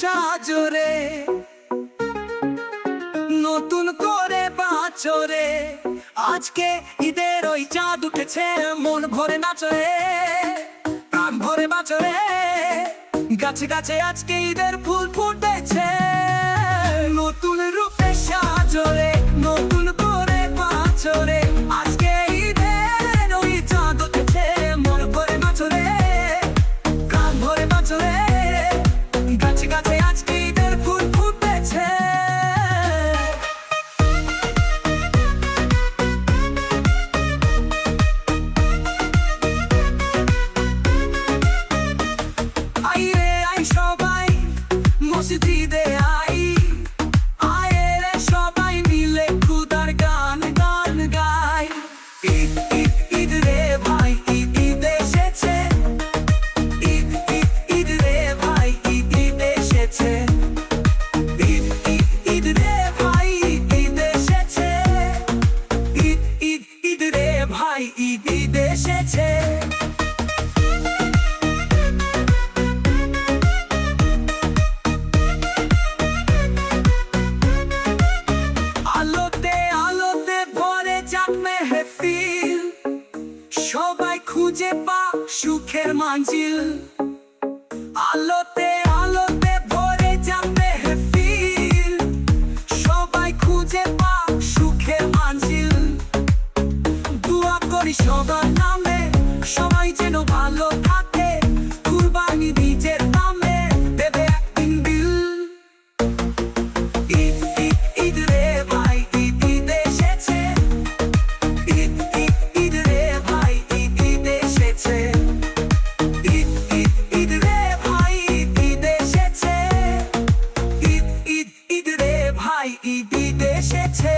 সাজরে, নতুন করে বাঁচরে। আজকে ঈদের ওই চাঁদ উঠেছে, মন ভরে নাচরে, প্রাণ ভরে বাঁচরে। গাছে গাছে আজকে ঈদের ফুল ফুটেছে, নতুন রূপে সাজরে, নতুন করে বাঁচরে। আজকে ঈদের ওই চাঁদ উঠেছে, মন ভরে নাচরে, প্রাণ ভরে বাঁচরে। গাছে গাছে আজকে ঈদের ফুল ফুটেছে। মসজিদে আই, আয় রে সবাই মিলে খুদার গান গান গাই। ঈদ ঈদ ঈদ রে ভাই, ঈদ ঈদ এসেছে, ঈদ ঈদ ঈদ রে ভাই, ঈদ ঈদ এসেছে। ঈদ ঈদ ঈদ রে ভাই, ঈদ ঈদ এসেছে, ঈদ ঈদ ঈদ রে ভাই, ঈদ ঈদ এসেছে। সবাই খুঁজে পা সুখের মঞ্জিল, আলোতে আলোতে ভরে যাবে হেফিল। সবাই খুঁজে পা সুখের মঞ্জিল, দোয়া করি সবার নামে, সবাই যেন ভালো থাকে, কুরবানি নিজের নামে দেবে একদিন দিল। ঈদ ঈদ ঈদ রে ভাই, ঈদ ঈদ এসেছে, ঈদ ঈদ ঈদ রে ভাই, ঈদ ঈদ এসেছে। ঈদ ঈদ ঈদ রে ভাই, ঈদ ঈদ এসেছে, ঈদ ঈদ ঈদ রে ভাই, ঈদ ঈদ এসেছে।